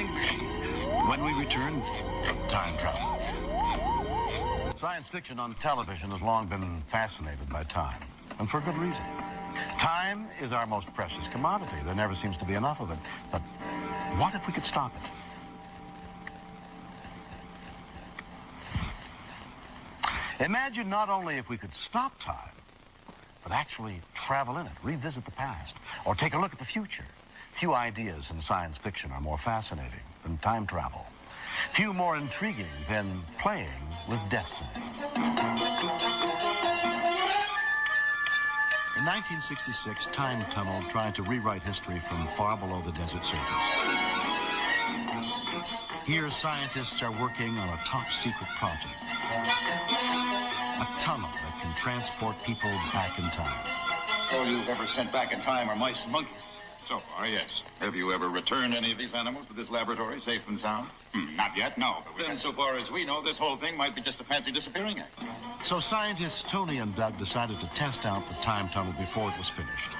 time machine. When we return, time travel. Science fiction on television has long been fascinated by time, and for good reason. Time is our most precious commodity. There never seems to be enough of it. But what if we could stop it? Imagine not only if we could stop time, but actually travel in it, revisit the past, or take a look at the future. Few ideas in science fiction are more fascinating than time travel. Few more intriguing than playing with destiny. In 1966, Time Tunnel tried to rewrite history from far below the desert surface. Here, scientists are working on a top-secret project. A tunnel that can transport people back in time. All you've ever sent back in time are mice and monkeys. So far, yes. Have you ever returned any of these animals to this laboratory, safe and sound? Not yet, no. But Then, so far as we know, this whole thing might be just a fancy disappearing act. So scientists Tony and Doug decided to test out the time tunnel before it was finished.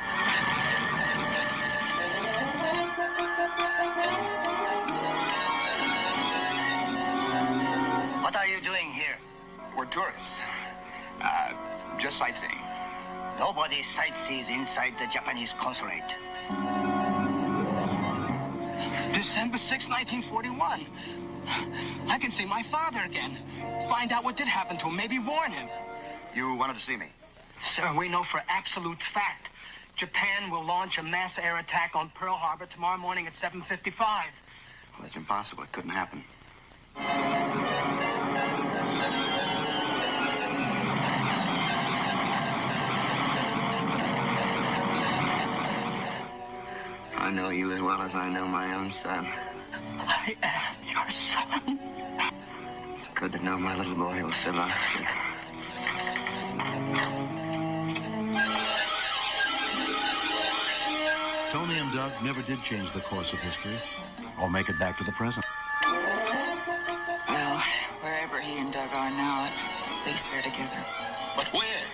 What are you doing here? we're tourists. Just sightseeing. Nobody sightsees inside the Japanese consulate. December 6, 1941. I can see my father again. Find out what did happen to him. Maybe warn him. You wanted to see me? Sir, we know for absolute fact Japan will launch a mass air attack on Pearl Harbor tomorrow morning at 7:55. Well, that's impossible. It couldn't happen. I know you as well as I know my own son. I am your son. It's good to know my little boy will survive. Tony and Doug never did change the course of history or make it back to the present. Well, wherever he and Doug are now, at least they're together. But where?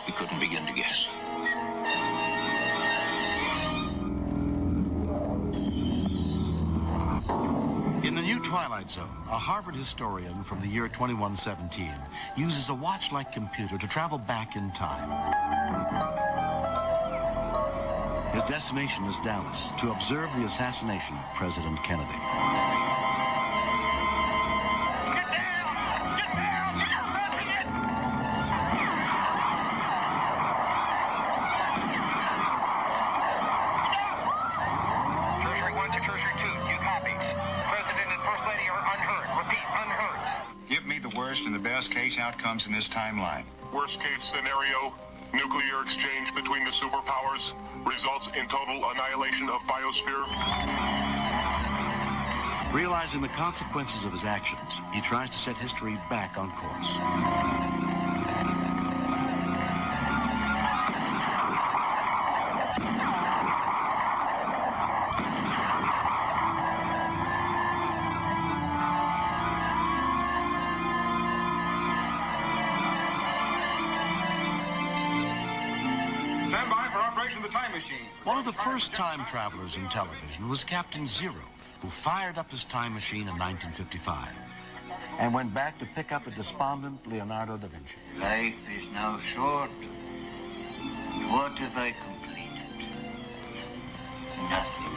We couldn't begin to guess. In the new Twilight Zone, a Harvard historian from the year 2117 uses a watch-like computer to travel back in time. His destination is Dallas to observe the assassination of President Kennedy. Get down! Get down! Mr. President! Tertiary 1 to Tertiary 2, do you copy? President and First Lady are unhurt. Repeat, unhurt. Give me the worst and the best case outcomes in this timeline. Worst case scenario, nuclear exchange between the superpowers results in total annihilation of biosphere. Realizing the consequences of his actions, he tries to set history back on course. Stand by for operation of the time machine. One of the first time travelers in television was Captain Zero, who fired up his time machine in 1955 and went back to pick up a despondent Leonardo da Vinci. Life is now short. What have I completed? Nothing.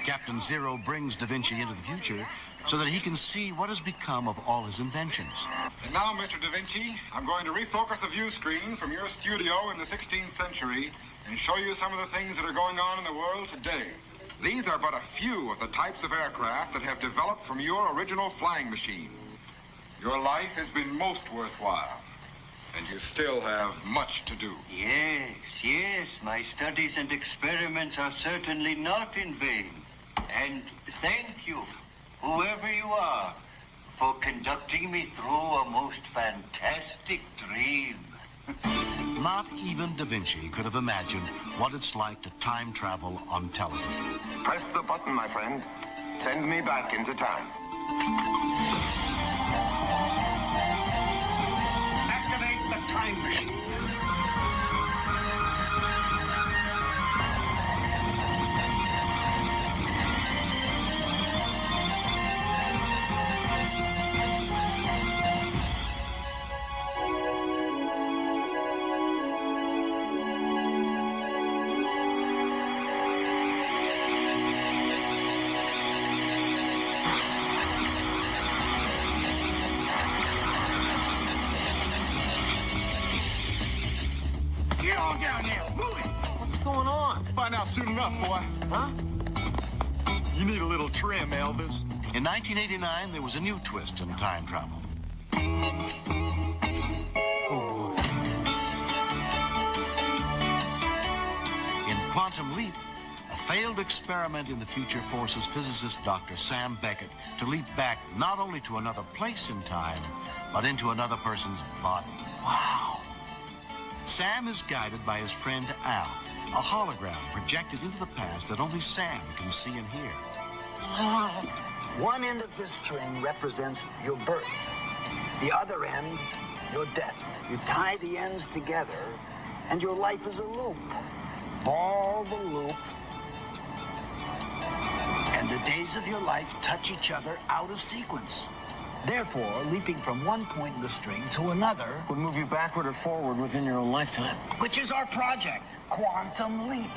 Captain Zero brings da Vinci into the future so that he can see what has become of all his inventions. And now, Mr. Da Vinci, I'm going to refocus the view screen from your studio in the 16th century and show you some of the things that are going on in the world today. These are but a few of the types of aircraft that have developed from your original flying machine. Your life has been most worthwhile, and you still have much to do. Yes, my studies and experiments are certainly not in vain. And thank you, whoever you are, for conducting me through a most fantastic dream. Not even da Vinci could have imagined what it's like to time travel on television. Press the button, my friend. Send me back into time. Activate the time machine. Find out soon enough, boy. Huh? You need a little trim, Elvis. In 1989, there was a new twist in time travel. In Quantum Leap, a failed experiment in the future forces physicist Dr. Sam Beckett to leap back not only to another place in time, but into another person's body. Wow. Sam is guided by his friend Al, a hologram projected into the past that only Sam can see and hear. One end of the string represents your birth. The other end, your death. You tie the ends together, and your life is a loop. Ball the loop, and the days of your life touch each other out of sequence. Therefore, leaping from one point in the string to another would move you backward or forward within your own lifetime. Which is our project, Quantum Leap.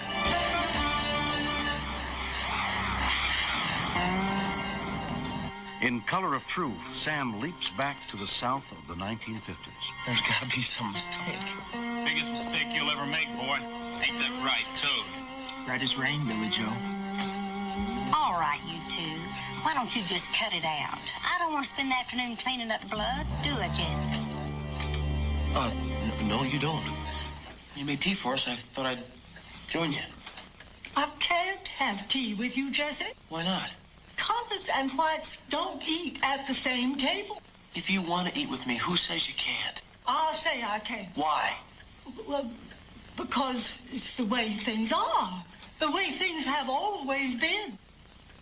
In Color of Truth, Sam leaps back to the South of the 1950s. There's got to be some mistake. Biggest mistake you'll ever make, boy. Ain't that right, Toad? Right as rain, Billy Joe. All right, you two. Why don't you just cut it out? I don't want to spend the afternoon cleaning up blood, do I, Jesse? No, you don't. You made tea for us. I thought I'd join you. I can't have tea with you, Jesse. Why not? Coloreds and whites don't eat at the same table. If you want to eat with me, who says you can't? I'll say I can. Why? Well, because it's the way things are. The way things have always been.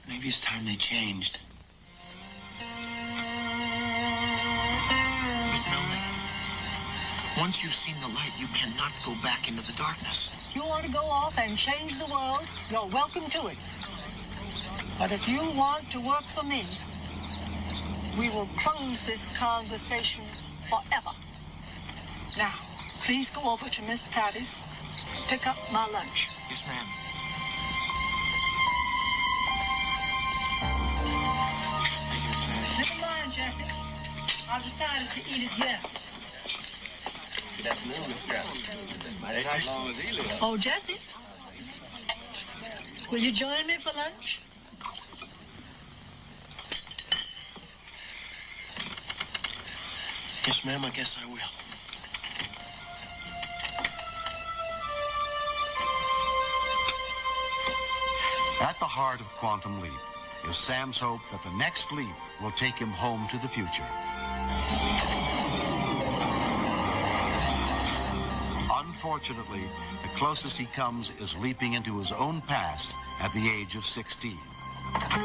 Maybe it's time they changed. Miss Melanie, once you've seen the light, you cannot go back into the darkness. You want to go off and change the world? You're welcome to it. But if you want to work for me, we will close this conversation forever. Now, please go over to Miss Patty's, pick up my lunch. Yes, ma'am. Never mind, Jesse. I decided to eat it here. Good afternoon, Miss Scott. Mighty nice long as he lives. Oh, Jesse, will you join me for lunch? Yes, ma'am, I guess I will. At the heart of Quantum Leap is Sam's hope that the next leap will take him home to the future. Unfortunately, the closest he comes is leaping into his own past at the age of 16. Sam,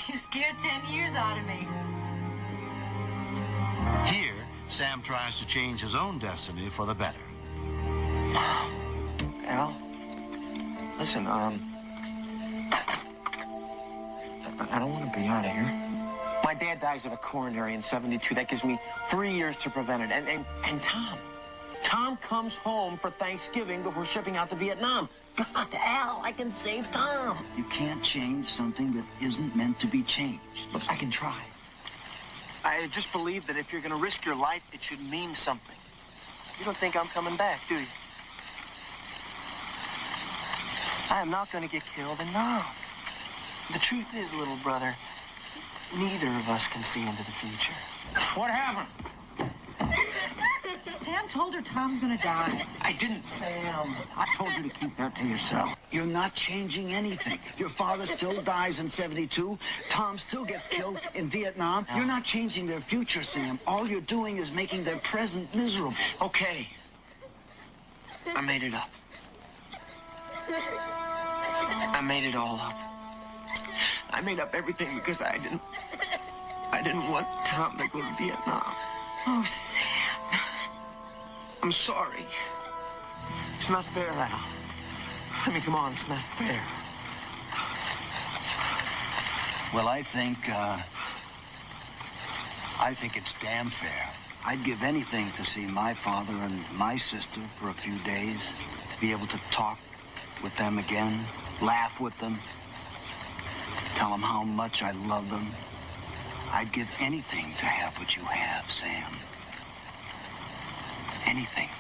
you scared 10 years out of me. Here, Sam tries to change his own destiny for the better. Al, listen, I don't want to be out of here. My dad dies of a coronary in 72. That gives me 3 years to prevent it. And Tom comes home for Thanksgiving before shipping out to Vietnam. God, Al, I can save Tom. You can't change something that isn't meant to be changed. Look, I can try. I just believe that if you're going to risk your life, it should mean something. You don't think I'm coming back, do you? I am not going to get killed, and no. The truth is, little brother, neither of us can see into the future. What happened? Sam told her Tom's gonna die. I didn't, Sam. I told you to keep that to yourself. You're not changing anything. Your father still dies in 72. Tom still gets killed in Vietnam. You're not changing their future, Sam. All you're doing is making their present miserable. Okay. I made it up. I made it all up. I made up everything because I didn't want Tom to go to Vietnam. Oh, Sam. I'm sorry. It's not fair, Al. I mean, come on, it's not fair. Well, I think it's damn fair. I'd give anything to see my father and my sister for a few days, to be able to talk with them again, laugh with them, tell them how much I love them. I'd give anything to have what you have, Sam. Anything.